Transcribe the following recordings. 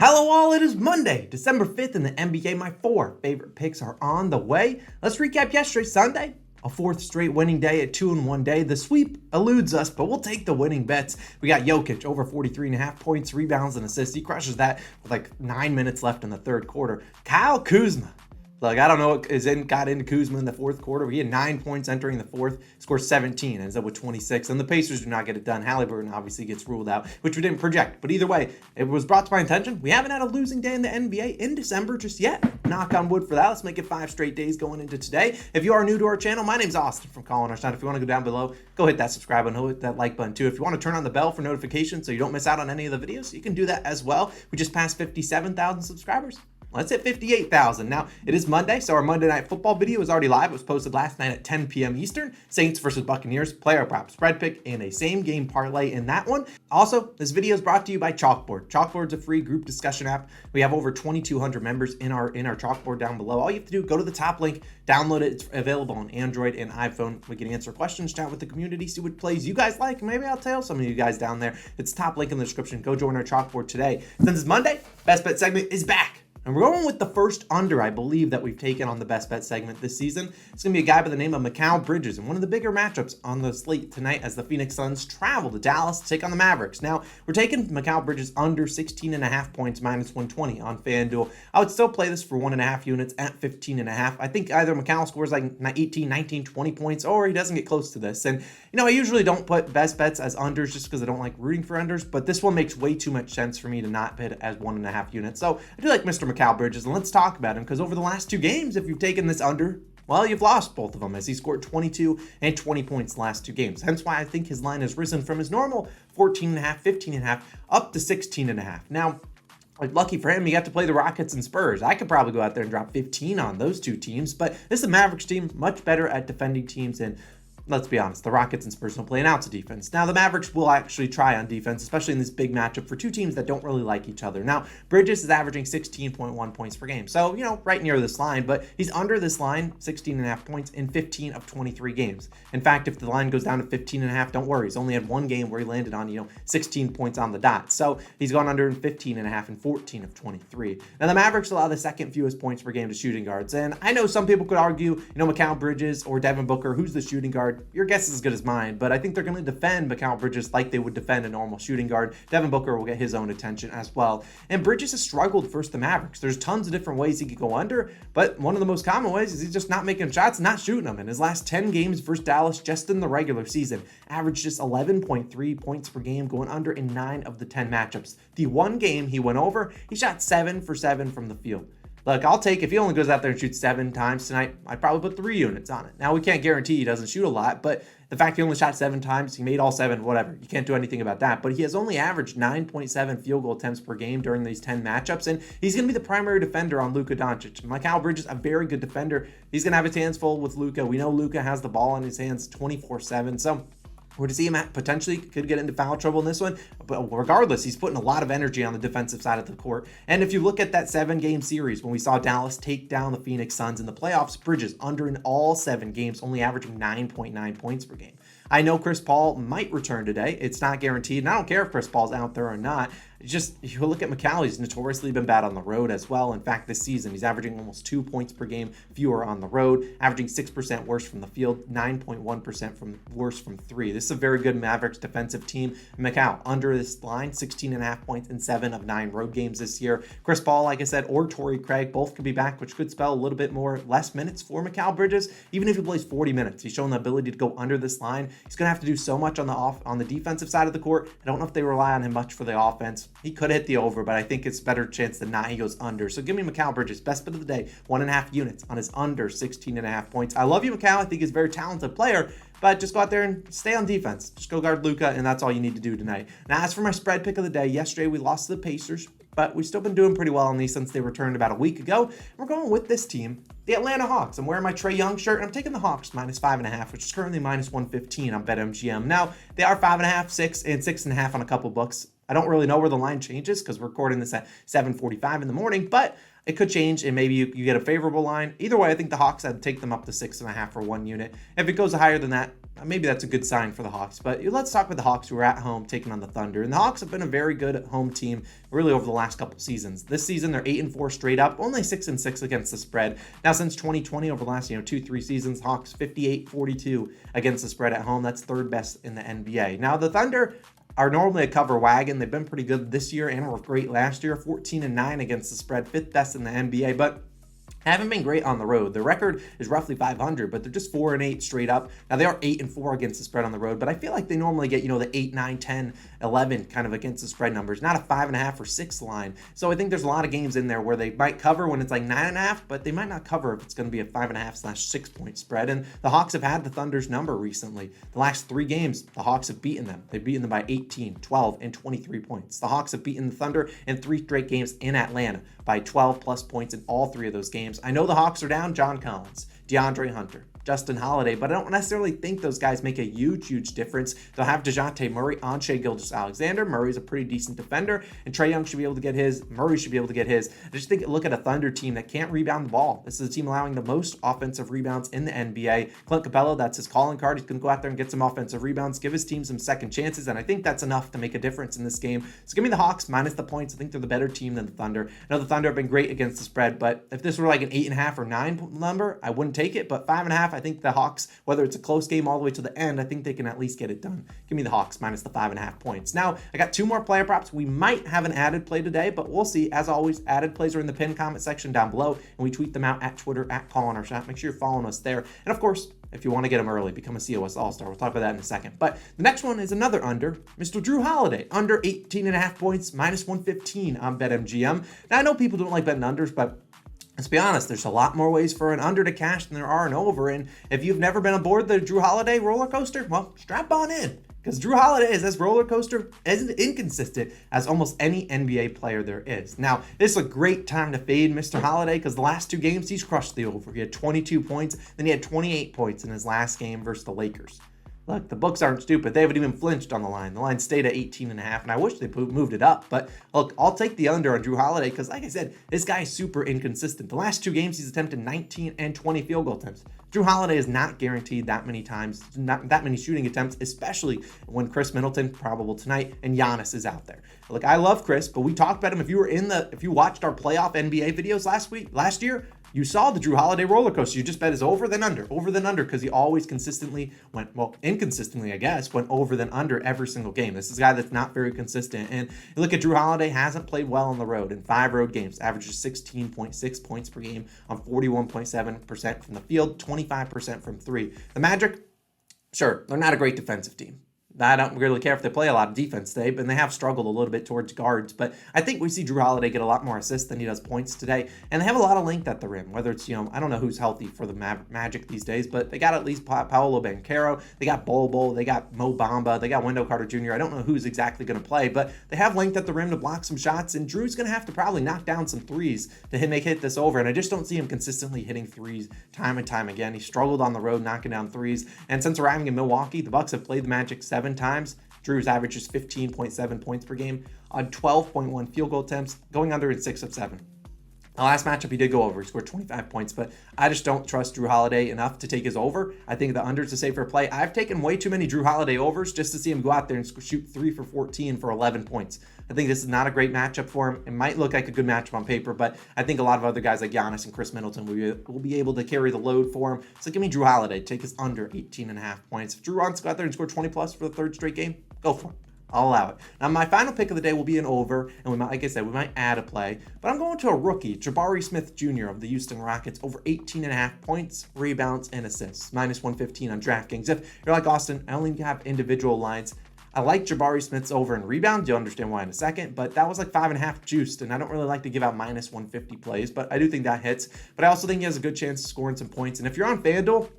Hello all, it is Monday, December 5th in the NBA. My four favorite picks are on the way. Let's recap yesterday, Sunday. A fourth straight winning day, a 2-1 day. The sweep eludes us, but we'll take the winning bets. We got Jokic over 43.5 points, rebounds, and assists. He crushes that with like 9 minutes left in the third quarter. Kyle Kuzma. Look, I don't know what got into Kuzma in the fourth quarter. He had 9 points entering the fourth, scored 17, ends up with 26. And the Pacers do not get it done. Halliburton obviously gets ruled out, which we didn't project. But either way, it was brought to my attention. We haven't had a losing day in the NBA in December just yet. Knock on wood for that. Let's make it 5 straight days going into today. If you are new to our channel, my name's Austin from Calling Our Shot. If you want to go down below, go hit that subscribe button, hit that like button too. If you want to turn on the bell for notifications so you don't miss out on any of the videos, you can do that as well. We just passed 57,000 subscribers. Let's hit 58,000. Now, it is Monday, so our Monday Night Football video is already live. It was posted last night at 10 p.m. Eastern. Saints versus Buccaneers, player prop, spread pick, and a same-game parlay in that one. Also, this video is brought to you by Chalkboard. Chalkboard's a free group discussion app. We have over 2,200 members in our Chalkboard down below. All you have to do, go to the top link, download it. It's available on Android and iPhone. We can answer questions, chat with the community, see what plays you guys like. Maybe I'll tell some of you guys down there. It's top link in the description. Go join our Chalkboard today. Since it's Monday, Best Bet segment is back. And we're going with the first under, I believe, that we've taken on the Best Bet segment this season. It's going to be a guy by the name of Mikal Bridges and one of the bigger matchups on the slate tonight as the Phoenix Suns travel to Dallas to take on the Mavericks. Now, we're taking Mikal Bridges under 16.5 points, minus 120 on FanDuel. I would still play this for 1.5 units at 15.5. I think either Mikal scores like 18, 19, 20 points, or he doesn't get close to this. And, I usually don't put best bets as unders just because I don't like rooting for unders, but this one makes way too much sense for me to not bet it as 1.5 units. So I do like Mr. Mikal Bridges, and let's talk about him because over the last 2 games, if you've taken this under, well, you've lost both of them as he scored 22 and 20 points the last 2 games. Hence why I think his line has risen from his normal 14.5, 15.5 up to 16.5. Now, lucky for him, he got to play the Rockets and Spurs. I could probably go out there and drop 15 on those 2 teams, but this is a Mavericks team, much better at defending teams, and let's be honest, the Rockets and Spurs don't play an ounce of defense. Now, the Mavericks will actually try on defense, especially in this big matchup for 2 teams that don't really like each other. Now, Bridges is averaging 16.1 points per game. So, right near this line, but he's under this line, 16.5 points in 15 of 23 games. In fact, if the line goes down to 15.5, don't worry. He's only had 1 game where he landed on, 16 points on the dot. So, he's gone under in 15.5 in 14 of 23. Now, the Mavericks allow the second fewest points per game to shooting guards. And I know some people could argue, Mikal Bridges or Devin Booker, who's the shooting guard? Your guess is as good as mine, but I think they're going to defend Mikal Bridges like they would defend a normal shooting guard. Devin Booker will get his own attention as well. And Bridges has struggled versus the Mavericks. There's tons of different ways he could go under, but one of the most common ways is he's just not making shots, not shooting them. In his last 10 games versus Dallas, just in the regular season, averaged just 11.3 points per game, going under in 9 of the 10 matchups. The 1 game he went over, he shot 7 for 7 from the field. Look, I'll take, if he only goes out there and shoots 7 times tonight, I'd probably put 3 units on it. Now, we can't guarantee he doesn't shoot a lot, but the fact he only shot 7 times, he made all 7, whatever. You can't do anything about that. But he has only averaged 9.7 field goal attempts per game during these 10 matchups, and he's going to be the primary defender on Luka Doncic. Mikal Bridges, a very good defender. He's going to have his hands full with Luka. We know Luka has the ball in his hands 24/7, so we're to see him potentially could get into foul trouble in this one, but regardless, he's putting a lot of energy on the defensive side of the court. And if you look at that 7-game series when we saw Dallas take down the Phoenix Suns in the playoffs, Bridges under in all 7 games, only averaging 9.9 points per game. I know Chris Paul might return today. It's not guaranteed, and I don't care if Chris Paul's out there or not. Just, you look at Mikal, he's notoriously been bad on the road as well. In fact, this season, he's averaging almost 2 points per game fewer on the road, averaging 6% worse from the field, 9.1% worse from 3. This is a very good Mavericks defensive team. Mikal, under this line, 16.5 points in 7 of 9 road games this year. Chris Paul, like I said, or Torrey Craig, both could be back, which could spell a little bit less minutes for Mikal Bridges. Even if he plays 40 minutes, he's shown the ability to go under this line. He's going to have to do so much on the defensive side of the court. I don't know if they rely on him much for the offense. He could hit the over, but I think it's a better chance than not he goes under. So give me Mikal Bridges, best bet of the day, 1.5 units on his under 16.5 points. I love you, Mikal. I think he's a very talented player, but just go out there and stay on defense. Just go guard Luka, and that's all you need to do tonight. Now, as for my spread pick of the day, yesterday we lost to the Pacers, but we've still been doing pretty well on these since they returned about a week ago. We're going with this team, the Atlanta Hawks. I'm wearing my Trae Young shirt, and I'm taking the Hawks minus 5.5, which is currently minus 115 on BetMGM. Now, they are 5.5, 6, and 6.5 on a couple books. I don't really know where the line changes because we're recording this at 7:45 in the morning, but it could change, and maybe you get a favorable line. Either way, I think the Hawks, I'd take them up to 6.5 for 1 unit. If it goes higher than that, maybe that's a good sign for the Hawks. But let's talk about the Hawks who are at home taking on the Thunder. And the Hawks have been a very good home team really over the last couple seasons. This season, they're 8-4 straight up, only 6-6 against the spread. Now, since 2020, over the last 2-3 seasons, Hawks 58-42 against the spread at home. That's third best in the NBA. Now, the Thunder are normally a cover wagon. They've been pretty good this year and were great last year, 14-9 against the spread, fifth best in the NBA. But haven't been great on the road. Their record is roughly 500, but they're just 4-8 straight up. Now, they are 8-4 against the spread on the road, but I feel like they normally get, the 8, 9, 10, 11 kind of against the spread numbers, not a 5.5 or 6 line. So I think there's a lot of games in there where they might cover when it's like 9.5, but they might not cover if it's going to be a 5.5/6 point spread. And the Hawks have had the Thunder's number recently. The last 3 games, the Hawks have beaten them. They've beaten them by 18, 12, and 23 points. The Hawks have beaten the Thunder in 3 straight games in Atlanta by 12 plus points in all 3 of those games. I know the Hawks are down John Collins, DeAndre Hunter, Justin Holiday, but I don't necessarily think those guys make a huge difference. They'll have DeJounte Murray, Shai Gilgeous-Alexander. Murray's a pretty decent defender, and Trae Young should be able to get his. Murray should be able to get his. I just think, look at a Thunder team that can't rebound the ball. This is a team allowing the most offensive rebounds in the NBA. Clint Capella, that's his calling card. He's going to go out there and get some offensive rebounds, give his team some second chances, and I think that's enough to make a difference in this game. So give me the Hawks minus the points. I think they're the better team than the Thunder. I know the Thunder have been great against the spread, but if this were like an 8.5 or 9 number, I wouldn't take it, but 5.5, I think the Hawks, whether it's a close game all the way to the end, I think they can at least get it done. Give me the Hawks minus the 5.5 points. Now, I got 2 more player props. We might have an added play today, but we'll see. As always, added plays are in the pinned comment section down below, and we tweet them out at Twitter at CallOnOurShot. Make sure you're following us there. And of course, if you want to get them early, become a COS All-Star. We'll talk about that in a second. But the next one is another under. Mr. Drew Holiday, under 18.5 points, minus 115 on BetMGM. Now, I know people don't like betting unders, but let's be honest, there's a lot more ways for an under to cash than there are an over. And if you've never been aboard the Drew Holiday roller coaster, well, strap on in. Because Drew Holiday is as roller coaster as inconsistent as almost any NBA player there is. Now, this is a great time to fade Mr. Holiday because the last 2 games, he's crushed the over. He had 22 points, then he had 28 points in his last game versus the Lakers. Look, the books aren't stupid. They haven't even flinched on the line. The line stayed at 18.5, and I wish they moved it up. But look, I'll take the under on Drew Holiday because, like I said, this guy is super inconsistent. The last 2 games, he's attempted 19 and 20 field goal attempts. Drew Holiday is not guaranteed that many times, not that many shooting attempts, especially when Chris Middleton, probable tonight, and Giannis is out there. Look, I love Chris, but we talked about him. If you watched our playoff NBA videos last year, you saw the Drew Holiday roller coaster. You just bet his over then under, because he always consistently inconsistently, I guess, went over then under every single game. This is a guy that's not very consistent. And you look at Drew Holiday, hasn't played well on the road in 5 road games, averages 16.6 points per game on 41.7% from the field, 25% from 3. The Magic, sure, they're not a great defensive team. I don't really care if they play a lot of defense today, but they have struggled a little bit towards guards. But I think we see Drew Holiday get a lot more assists than he does points today. And they have a lot of length at the rim, whether it's, I don't know who's healthy for the Magic these days, but they got at least Paolo Banchero, they got Bol, they got Mo Bamba, they got Wendell Carter Jr. I don't know who's exactly going to play, but they have length at the rim to block some shots, and Drew's going to have to probably knock down some threes to hit this over. And I just don't see him consistently hitting threes time and time again. He struggled on the road knocking down threes. And since arriving in Milwaukee, the Bucks have played the Magic 7 times. Drew's average is 15.7 points per game on 12.1 field goal attempts, going under in 6 of 7. The last matchup, he did go over. He scored 25 points, but I just don't trust Drew Holiday enough to take his over. I think the under is a safer play. I've taken way too many Drew Holiday overs just to see him go out there and shoot 3 for 14 for 11 points. I think this is not a great matchup for him. It might look like a good matchup on paper, but I think a lot of other guys like Giannis and Chris Middleton will be able to carry the load for him. So give me Drew Holiday. Take his under 18.5 points. If Drew wants to go out there and score 20 plus for the 3rd straight game, go for it. I'll allow it. Now, my final pick of the day will be an over, and like I said, we might add a play, but I'm going to a rookie, Jabari Smith Jr. of the Houston Rockets, over 18.5 points, rebounds, and assists, minus 115 on DraftKings. If you're like Austin, I only have individual lines. I like Jabari Smith's over in rebound. You'll understand why in a second, but that was like 5.5 juiced, and I don't really like to give out minus 150 plays, but I do think that hits. But I also think he has a good chance of scoring some points, and if you're on FanDuel,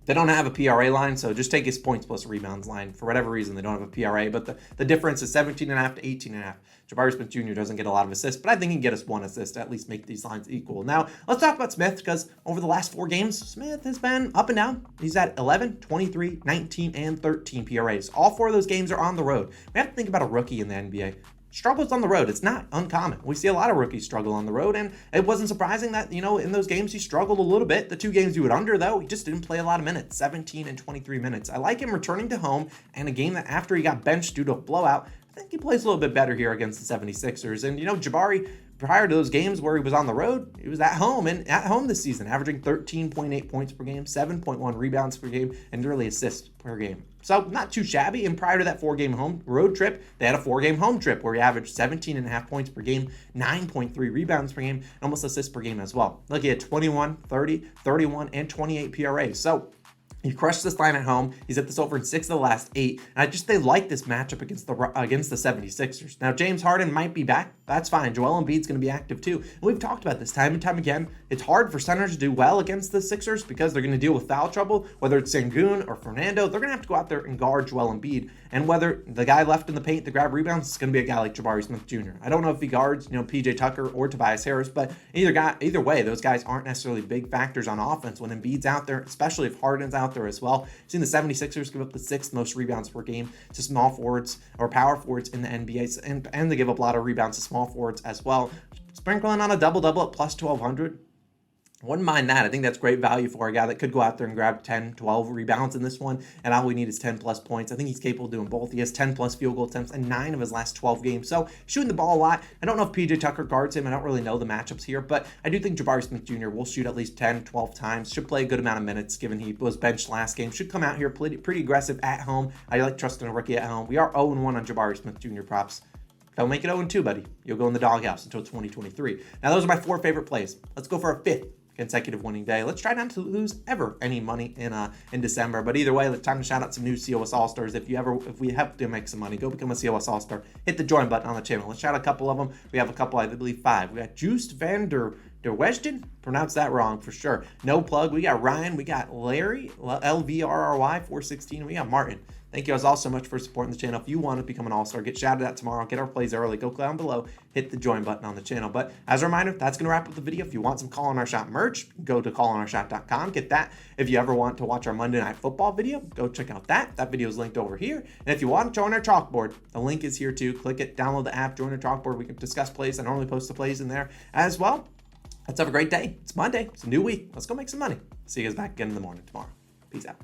they don't have a PRA line, so just take his points plus rebounds line. For whatever reason, they don't have a PRA, but the difference is 17.5 to 18.5. Jabari Smith Jr. doesn't get a lot of assists, but I think he can get us 1 assist to at least make these lines equal. Now, let's talk about Smith, because over the last 4 games, Smith has been up and down. He's at 11, 23, 19, and 13 PRAs. All 4 of those games are on the road. We have to think about a rookie in the NBA. struggles on the road. It's not uncommon. We see a lot of rookies struggle on the road, and it wasn't surprising that, in those games he struggled a little bit. The 2 games he would under, though, he just didn't play a lot of minutes, 17 and 23 minutes. I like him returning to home, and a game that after he got benched due to a blowout, I think he plays a little bit better here against the 76ers. And, Jabari, prior to those games where he was on the road, he was at home this season, averaging 13.8 points per game, 7.1 rebounds per game, and nearly assists per game. So not too shabby. And prior to that 4-game home road trip, they had a 4-game home trip where he averaged 17.5 points per game, 9.3 rebounds per game, and almost assists per game as well. Look, he had 21, 30, 31, and 28 PRA. So he crushed this line at home. He's hit this over in 6 of the last 8. And they like this matchup against the 76ers. Now, James Harden might be back. That's fine. Joel Embiid's going to be active too. And we've talked about this time and time again. It's hard for centers to do well against the Sixers because they're going to deal with foul trouble. Whether it's Sengun or Fernando, they're going to have to go out there and guard Joel Embiid. And whether the guy left in the paint to grab rebounds is going to be a guy like Jabari Smith Jr. I don't know if he guards, PJ Tucker or Tobias Harris, but either way, those guys aren't necessarily big factors on offense when Embiid's out there, especially if Harden's out there as well. You've seen the 76ers give up the 6th most rebounds per game to small forwards or power forwards in the NBA, and they give up a lot of rebounds to small forwards as well. Sprinkling on a double-double at plus 1,200. Wouldn't mind that. I think that's great value for a guy that could go out there and grab 10, 12 rebounds in this one, and all we need is 10 plus points. I think he's capable of doing both. He has 10 plus field goal attempts in 9 of his last 12 games. So shooting the ball a lot. I don't know if PJ Tucker guards him. I don't really know the matchups here, but I do think Jabari Smith Jr. will shoot at least 10, 12 times. Should play a good amount of minutes given he was benched last game. Should come out here pretty aggressive at home. I like trusting a rookie at home. We are 0-1 on Jabari Smith Jr. props. Don't make it 0-2, buddy. You'll go in the doghouse until 2023. Now, those are my 4 favorite plays. Let's go for a 5th consecutive winning day. Let's try not to lose ever any money in December. But either way, it's time to shout out some new COS All-Stars. If we have to make some money, go become a COS All-Star. Hit the join button on the channel. Let's shout out a couple of them. We have a couple, I believe 5. We got Juiced Van der Wesden. Pronounced that wrong for sure. No plug. We got Ryan. We got Larry, LVRRY 416. We got Martin. Thank you guys all so much for supporting the channel. If you want to become an all-star, get shouted out tomorrow, get our plays early, go down below, hit the join button on the channel. But as a reminder, that's going to wrap up the video. If you want some Call on Our Shot merch, go to callonourshot.com, get that. If you ever want to watch our Monday Night Football video, go check out that. That video is linked over here. And if you want to join our chalkboard, the link is here too. Click it, download the app, join our chalkboard. We can discuss plays. I normally post the plays in there as well. Let's have a great day. It's Monday. It's a new week. Let's go make some money. See you guys back again in the morning tomorrow. Peace out.